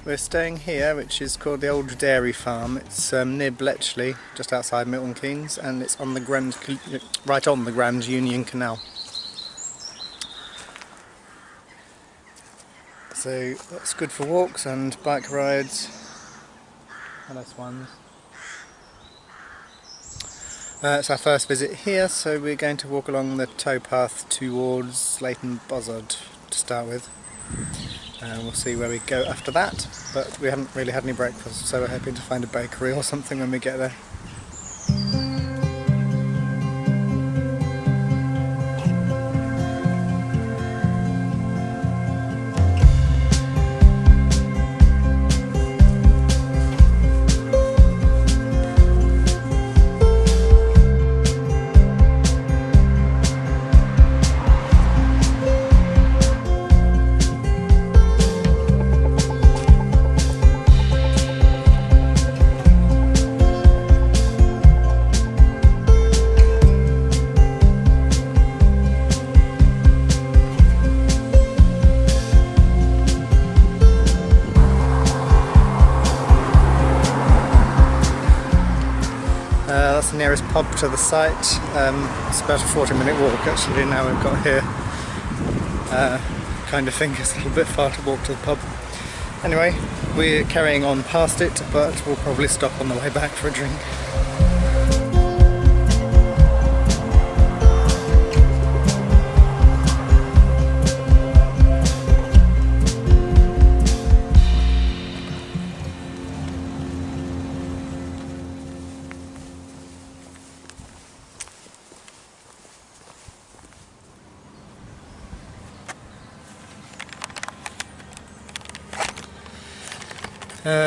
We're staying here, which is called the Old Dairy Farm. It's near Bletchley, just outside Milton Keynes, and it's on the right on the Grand Union Canal. So that's good for walks and bike rides. Nice ones. It's our first visit here, so we're going to walk along the towpath towards Leighton Buzzard to start with. We'll see where we go after that, but we haven't really had any breakfast, so we're hoping to find a bakery or something when we get there. That's the nearest pub to the site. It's about a 40-minute walk actually now we've got here. Kind of think it's a little bit far to walk to the pub. Anyway, we're carrying on past it, but we'll probably stop on the way back for a drink.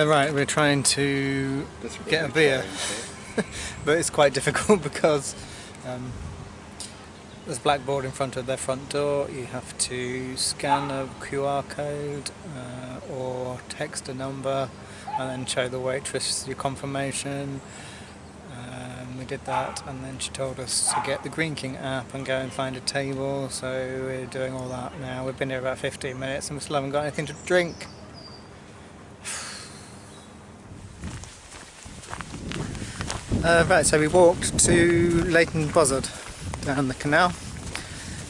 Right, we're trying to get a beer, but it's quite difficult because there's a blackboard in front of their front door. You have to scan a QR code or text a number and then show the waitress your confirmation. We did that, and then she told us to get the Green King app and go and find a table, so we're doing all that now. We've been here about 15 minutes and we still haven't got anything to drink. Right, so we walked to Leighton Buzzard down the canal.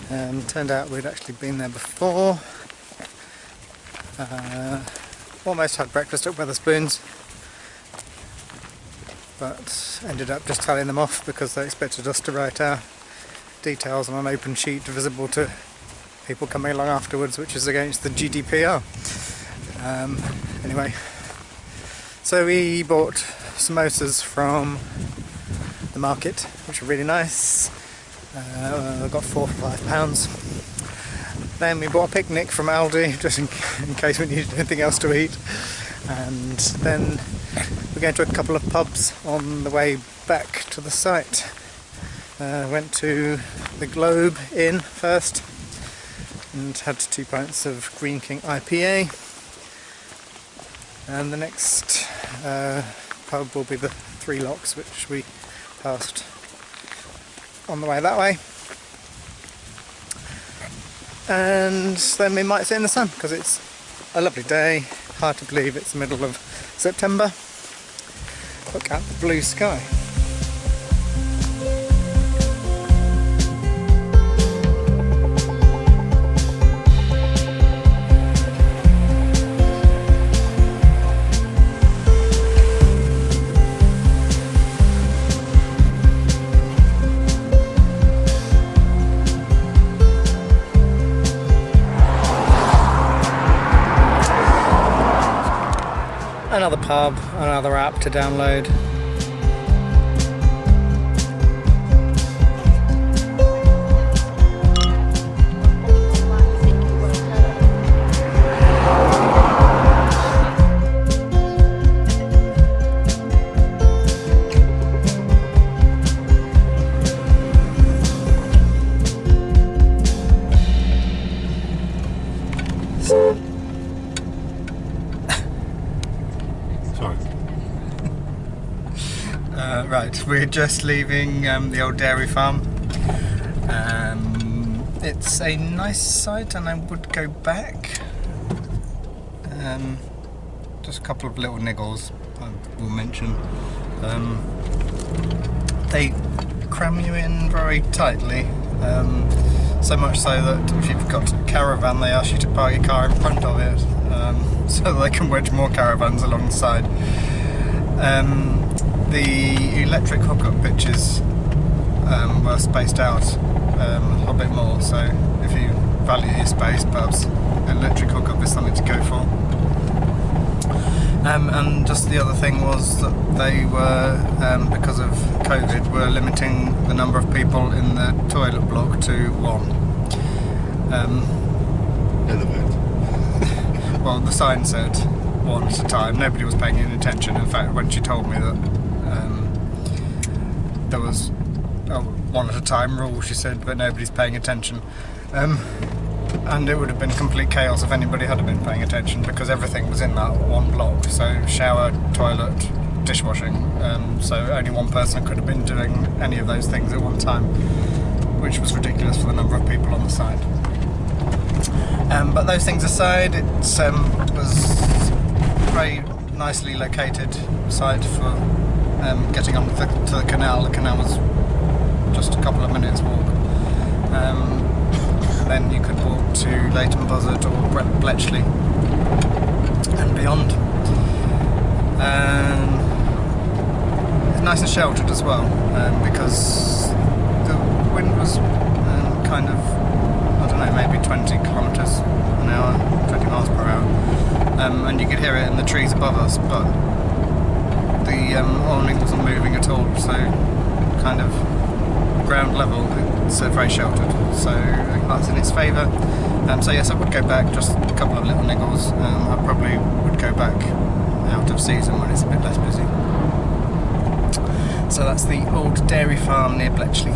Turned out we'd actually been there before. Almost had breakfast at Wetherspoons, but ended up just telling them off because they expected us to write our details on an open sheet visible to people coming along afterwards, which is against the GDPR. Anyway, so we bought samosas from the market, which are really nice. I got 4 for £5. Then we bought a picnic from Aldi, just in case we needed anything else to eat. And then we're going to a couple of pubs on the way back to the site. Went to the Globe Inn first and had 2 pints of Green King IPA. And the next pub will be the Three Locks, which we passed on the way that way. And then we might sit in the sun because it's a lovely day. Hard to believe it's the middle of September. Look at the blue sky. Another pub, another app to download. Right, we're just leaving the old dairy farm. It's a nice site and I would go back. just a couple of little niggles I will mention. They cram you in very tightly, so much so that if you've got a caravan they ask you to park your car in front of it, so that they can wedge more caravans alongside. The electric hookup pitches were spaced out a little bit more, so if you value your space, perhaps electric hookup is something to go for. And just the other thing was that they were, because of COVID, were limiting the number of people in the toilet block to one. Well, the sign said one at a time. Nobody was paying any attention. In fact, when she told me that there was a one at a time rule, she said, but nobody's paying attention. And it would have been complete chaos if anybody had been paying attention, because everything was in that one block. So shower, toilet, dishwashing. So only one person could have been doing any of those things at one time, which was ridiculous for the number of people on the site. But those things aside, it was a very nicely located site for getting on to the canal. The canal was just a couple of minutes walk. Then you could walk to Leighton Buzzard or Bletchley and beyond. It's nice and sheltered as well, because the wind was kind of, I don't know, maybe 20 kilometres an hour, 20 miles per hour, and you could hear it in the trees above us, but the awning wasn't moving at all, so kind of ground level, it's very sheltered, so that's in its favour. So yes, I would go back, just a couple of little niggles. I probably would go back out of season when it's a bit less busy. So that's the old dairy farm near Bletchley.